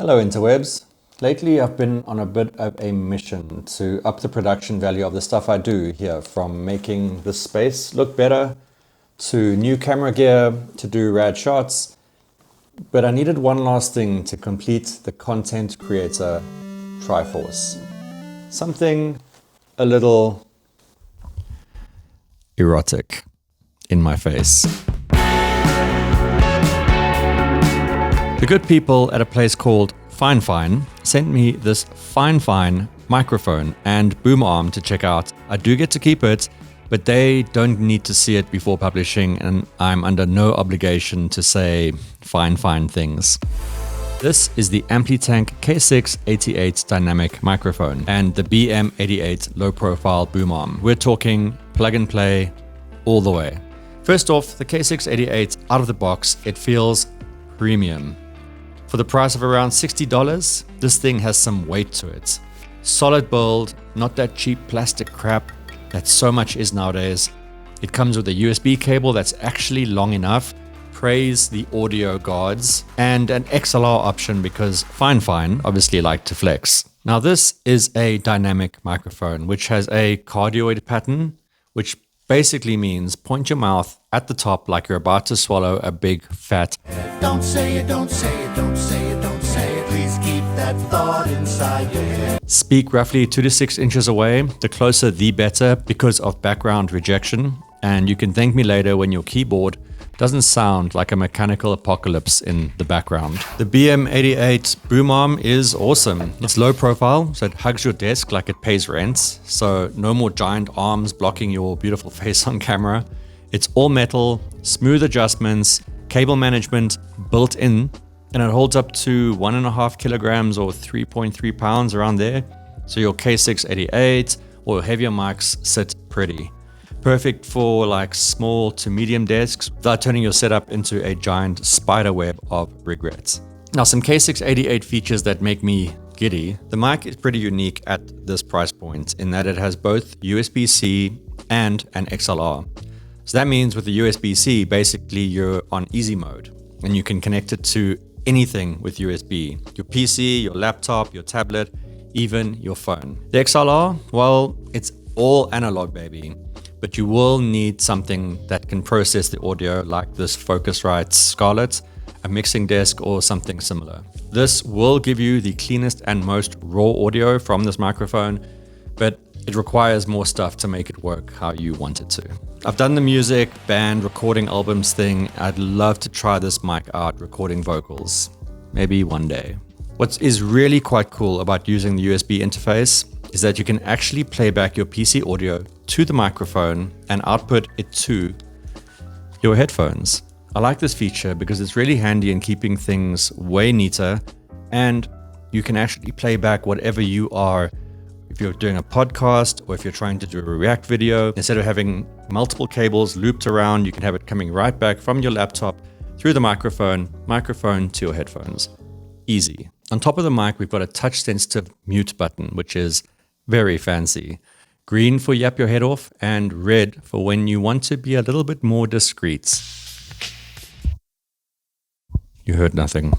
Hello interwebs. Lately I've been on a bit of a mission to up the production value of the stuff I do here, from making the space look better to new camera gear to do rad shots. But I needed one last thing to complete the content creator Triforce. Something a little erotic in my face. The good people at a place called Fifine sent me this Fifine microphone and boom arm to check out. I do get to keep it, but they don't need to see it before publishing, and I'm under no obligation to say fine things. This is the Amplitank K688 dynamic microphone and the BM88 low profile boom arm. We're talking plug and play all the way. First off, the K688 out of the box, it feels premium. For the price of around $60, this thing has some weight to it. Solid build, not that cheap plastic crap that so much is nowadays. It comes with a USB cable that's actually long enough. Praise the audio gods. And an XLR option because Fifine obviously like to flex. Now this is a dynamic microphone which has a cardioid pattern, which basically means point your mouth at the top like you're about to swallow a big fat. Don't say it, don't say it, don't say it, don't say it. Please keep that thought inside your head. Speak roughly 2 to 6 inches away. The closer the better because of background rejection. And you can thank me later when your keyboard doesn't sound like a mechanical apocalypse in the background. The BM88 boom arm is awesome. It's low profile, so it hugs your desk like it pays rent. So no more giant arms blocking your beautiful face on camera. It's all metal, smooth adjustments, cable management built in, and it holds up to 1.5 kilograms or 3.3 pounds around there. So your K688 or heavier mics sit pretty. Perfect for like small to medium desks without turning your setup into a giant spider web of regrets. Now, some K688 features that make me giddy. The mic is pretty unique at this price point in that it has both USB-C and an XLR. So that means with the USB-C, basically you're on easy mode and you can connect it to anything with USB. Your PC, your laptop, your tablet, even your phone. The XLR, well, it's all analog, baby. But you will need something that can process the audio like this Focusrite Scarlett, a mixing desk or something similar. This will give you the cleanest and most raw audio from this microphone, but it requires more stuff to make it work how you want it to. I've done the music, band, recording albums thing. I'd love to try this mic out recording vocals, maybe one day. What is really quite cool about using the USB interface is that you can actually play back your PC audio to the microphone and output it to your headphones. I like this feature because it's really handy in keeping things way neater, and you can actually play back whatever you are. If you're doing a podcast or if you're trying to do a React video, instead of having multiple cables looped around, you can have it coming right back from your laptop through the microphone to your headphones. Easy. On top of the mic, we've got a touch-sensitive mute button, which is very fancy. Green for yap your head off, and red for when you want to be a little bit more discreet. You heard nothing.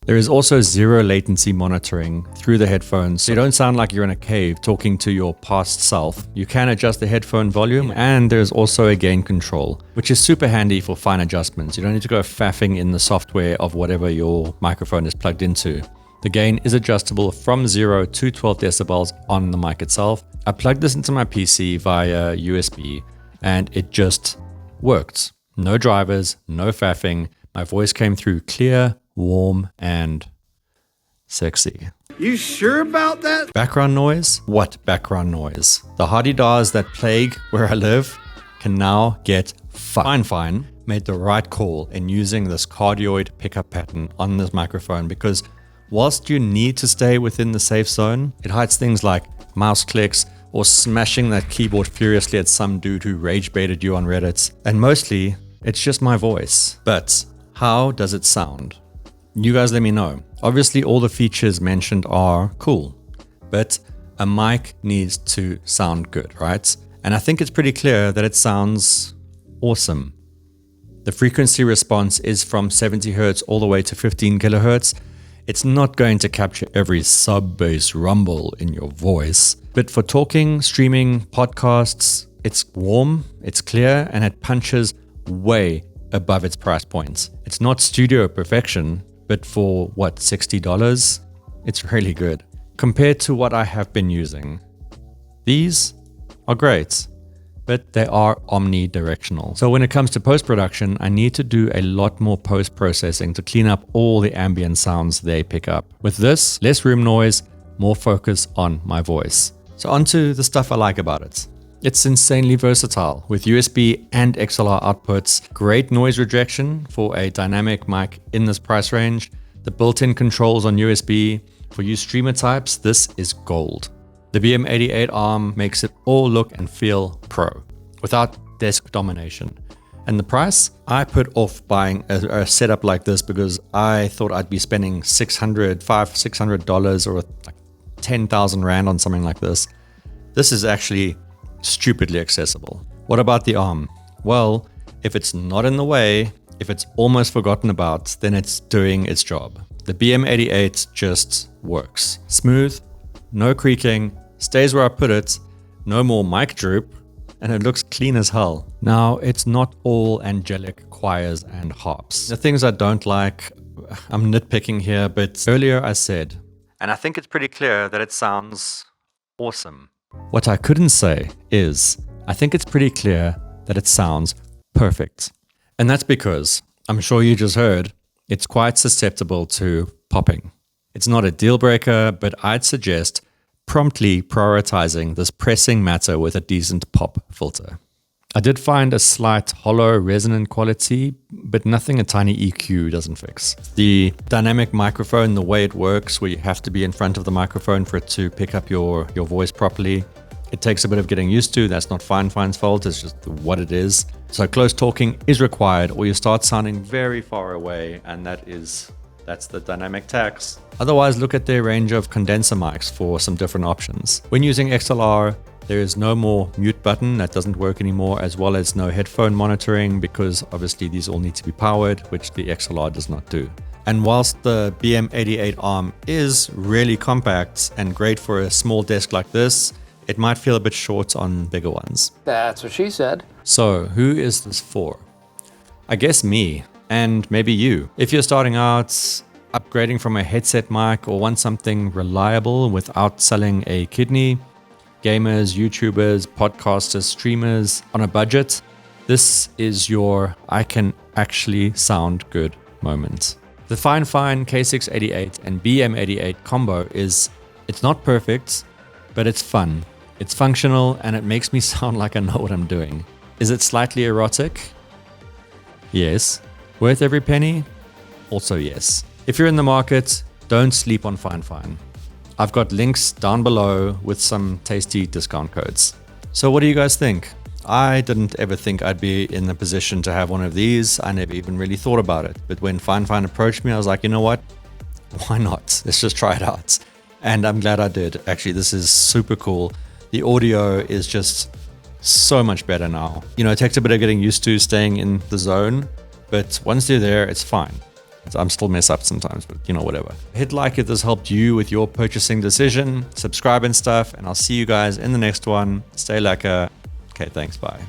There is also zero latency monitoring through the headphones, so you don't sound like you're in a cave talking to your past self. You can adjust the headphone volume, and there's also a gain control, which is super handy for fine adjustments. You don't need to go faffing in the software of whatever your microphone is plugged into. The gain is adjustable from 0 to 12 decibels on the mic itself. I plugged this into my PC via USB and it just worked. No drivers, no faffing. My voice came through clear, warm, and sexy. You sure about that? Background noise? What background noise? The hardy-dars that plague where I live can now get Fifine made the right call in using this cardioid pickup pattern on this microphone, because whilst you need to stay within the safe zone, it hides things like mouse clicks or smashing that keyboard furiously at some dude who rage baited you on Reddit. And mostly, it's just my voice. But how does it sound? You guys let me know. Obviously, all the features mentioned are cool, but a mic needs to sound good, right? And I think it's pretty clear that it sounds awesome. The frequency response is from 70 Hz all the way to 15 kHz. It's not going to capture every sub-bass rumble in your voice, but for talking, streaming, podcasts, it's warm, it's clear, and it punches way above its price points. It's not studio perfection, but for what, $60? It's really good. Compared to what I have been using, these are great, but they are omnidirectional. So when it comes to post-production, I need to do a lot more post-processing to clean up all the ambient sounds they pick up. With this, less room noise, more focus on my voice. So onto the stuff I like about it. It's insanely versatile with USB and XLR outputs, great noise rejection for a dynamic mic in this price range, the built-in controls on USB. For you streamer types, this is gold. The BM88 arm makes it all look and feel pro, without desk domination. And the price? I put off buying a setup like this because I thought I'd be spending $600 or like 10,000 Rand on something like this. This is actually stupidly accessible. What about the arm? Well, if it's not in the way, if it's almost forgotten about, then it's doing its job. The BM88 just works. Smooth, no creaking, stays where I put it, no more mic droop, and it looks clean as hell. Now, it's not all angelic choirs and harps. The things I don't like, I'm nitpicking here, but earlier I said, and I think it's pretty clear that it sounds awesome. What I couldn't say is, I think it's pretty clear that it sounds perfect. And that's because, I'm sure you just heard, it's quite susceptible to popping. It's not a deal breaker, but I'd suggest promptly prioritizing this pressing matter with a decent pop filter. I did find a slight hollow resonant quality, but nothing a tiny EQ doesn't fix. The dynamic microphone, the way it works, where you have to be in front of the microphone for it to pick up your voice properly, it takes a bit of getting used to. That's not Fine's fault, it's just what it is. So close talking is required, or you start sounding very far away, and that's the dynamic tax. Otherwise, look at their range of condenser mics for some different options. When using XLR, there is no more mute button, that doesn't work anymore, as well as no headphone monitoring, because obviously these all need to be powered, which the XLR does not do. And whilst the BM88 arm is really compact and great for a small desk like this, it might feel a bit short on bigger ones. That's what she said. So who is this for? I guess me, and maybe you. If you're starting out, upgrading from a headset mic, or want something reliable without selling a kidney, gamers, YouTubers, podcasters, streamers on a budget, this is your I can actually sound good moment. The Fifine K688 and BM88 combo it's not perfect, but it's fun. It's functional, and it makes me sound like I know what I'm doing. Is it slightly erotic? Yes. Worth every penny? Also yes. If you're in the market, don't sleep on Fifine. I've got links down below with some tasty discount codes. So what do you guys think? I didn't ever think I'd be in the position to have one of these. I never even really thought about it. But when Fifine approached me, I was like, you know what? Why not? Let's just try it out. And I'm glad I did. Actually, this is super cool. The audio is just so much better now. You know, it takes a bit of getting used to staying in the zone, but once you're there, it's fine. I'm still mess up sometimes, but you know, whatever. Hit like if this helped you with your purchasing decision, subscribe and stuff, and I'll see you guys in the next one. Stay lekker. Okay, thanks, bye.